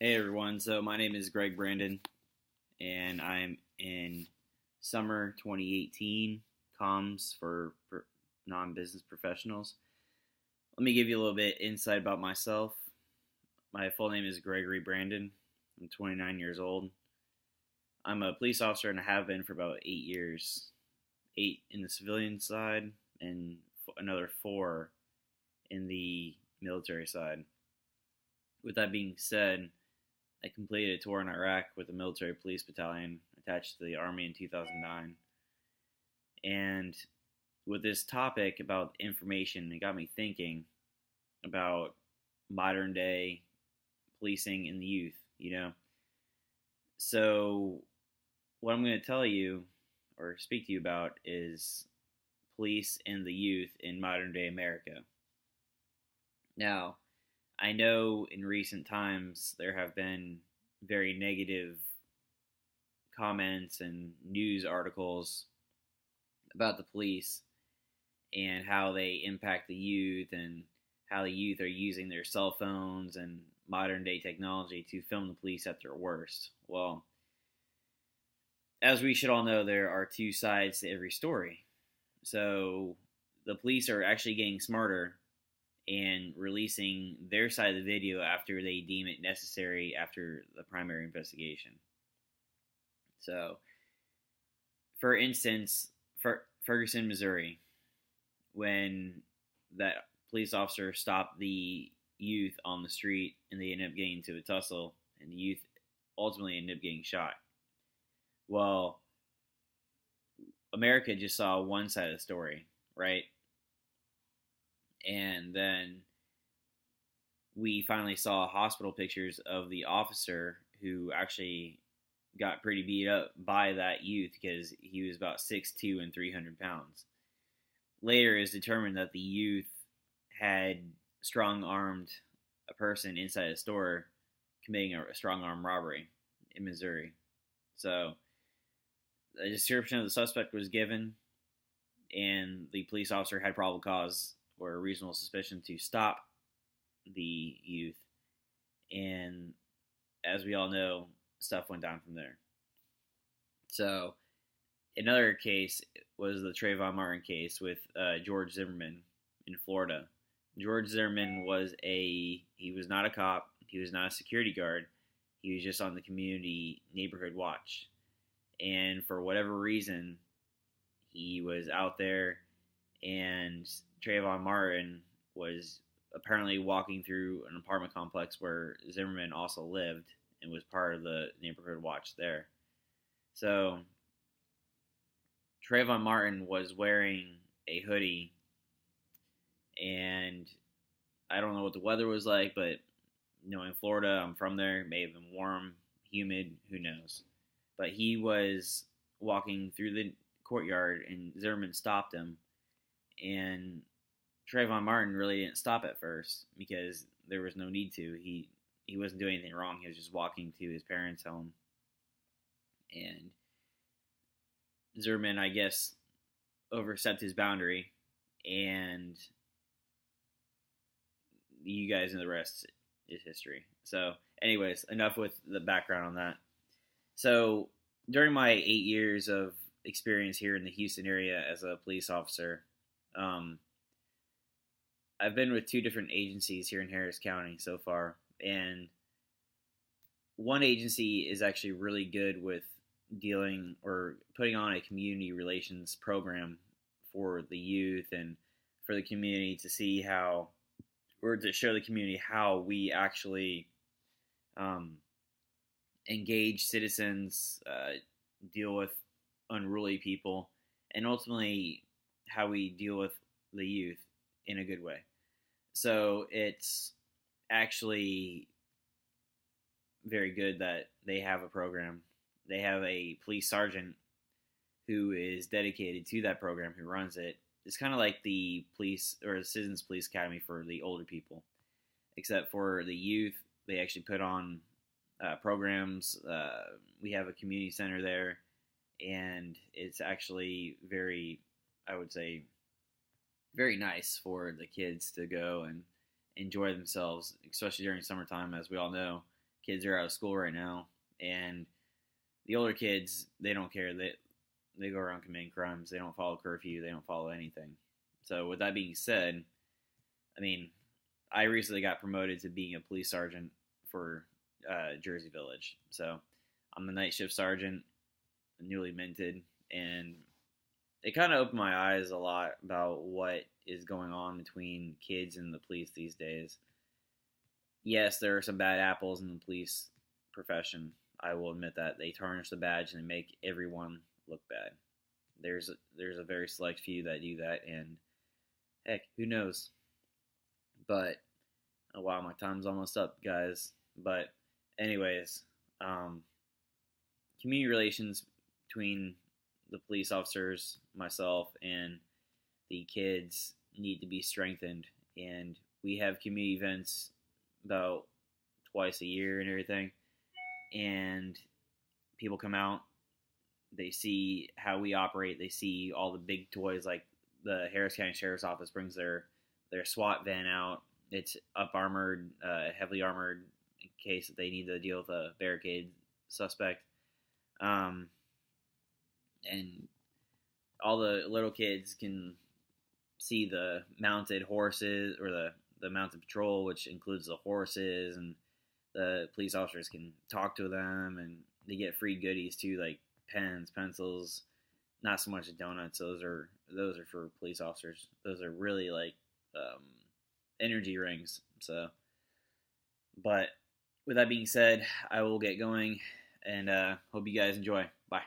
Hey everyone, so my name is Greg Brandon, and I'm in summer 2018 comms for non-business professionals. Let me give you a little bit insight about myself. My full name is Gregory Brandon. I'm 29 years old. I'm a police officer and I have been for about 8 years. 8 in the civilian side and another 4 in the military side. With that being said, I completed a tour in Iraq with the military police battalion attached to the Army in 2009. And with this topic about information, it got me thinking about modern day policing in the youth. So, what I'm going to tell you or speak to you about is police and the youth in modern day America. Now, I know in recent times there have been very negative comments and news articles about the police and how they impact the youth and how the youth are using their cell phones and modern day technology to film the police at their worst. Well, as we should all know, there are two sides to every story. So the police are actually getting smarter and releasing their side of the video after they deem it necessary after the primary investigation. So, for instance, Ferguson, Missouri, when that police officer stopped the youth on the street and they ended up getting into a tussle and the youth ultimately ended up getting shot. Well, America just saw one side of the story, right? And then we finally saw hospital pictures of the officer who actually got pretty beat up by that youth because he was about 6'2" and 300 pounds. Later, it was determined that the youth had strong-armed a person inside a store committing a strong-arm robbery in Missouri. So, a description of the suspect was given, and the police officer had probable cause or a reasonable suspicion to stop the youth. And as we all know, stuff went down from there. So, another case was the Trayvon Martin case with George Zimmerman in Florida. George Zimmerman he was not a cop, he was not a security guard, he was just on the community neighborhood watch. And for whatever reason, he was out there, and Trayvon Martin was apparently walking through an apartment complex where Zimmerman also lived and was part of the neighborhood watch there. So, Trayvon Martin was wearing a hoodie, and I don't know what the weather was like, but in Florida, I'm from there, it may have been warm, humid, who knows. But he was walking through the courtyard, and Zimmerman stopped him, and Trayvon Martin really didn't stop at first because there was no need to. He wasn't doing anything wrong. He was just walking to his parents' home. And Zimmerman, I guess, overstepped his boundary. And you guys know the rest is history. So, anyways, enough with the background on that. So, during my 8 years of experience here in the Houston area as a police officer, I've been with 2 different agencies here in Harris County so far, and one agency is actually really good with dealing or putting on a community relations program for the youth and for the community to see how, or to show the community how we actually engage citizens, deal with unruly people, and ultimately how we deal with the youth in a good way. So it's actually very good that they have a program. They have a police sergeant who is dedicated to that program, who runs it. It's kind of like the police or the Citizens Police Academy for the older people, except for the youth. They actually put on programs. We have a community center there, and it's actually very, I would say, very nice for the kids to go and enjoy themselves, especially during summertime, as we all know. kids are out of school right now, and the older kids, they don't care. They go around committing crimes. They don't follow curfew. They don't follow anything. So with that being said, I mean, I recently got promoted to being a police sergeant for Jersey Village. So I'm the night shift sergeant, newly minted, and it kind of opened my eyes a lot about what is going on between kids and the police these days. Yes, there are some bad apples in the police profession. I will admit that they tarnish the badge and they make everyone look bad. There's a very select few that do that, and heck, who knows? But oh, wow, my time's almost up, guys. But anyways, community relations between the police officers, myself, and the kids need to be strengthened. And we have community events about twice a year and everything. And people come out, they see how we operate, they see all the big toys, like the Harris County Sheriff's Office brings their SWAT van out. It's up armored, heavily armored in case that they need to deal with a barricade suspect. And all the little kids can see the mounted horses, or the mounted patrol, which includes the horses, and the police officers can talk to them, and they get free goodies too, like pens, pencils, not so much donuts. Those are for police officers. Those are really like energy rings. So, but with that being said, I will get going, and hope you guys enjoy. Bye.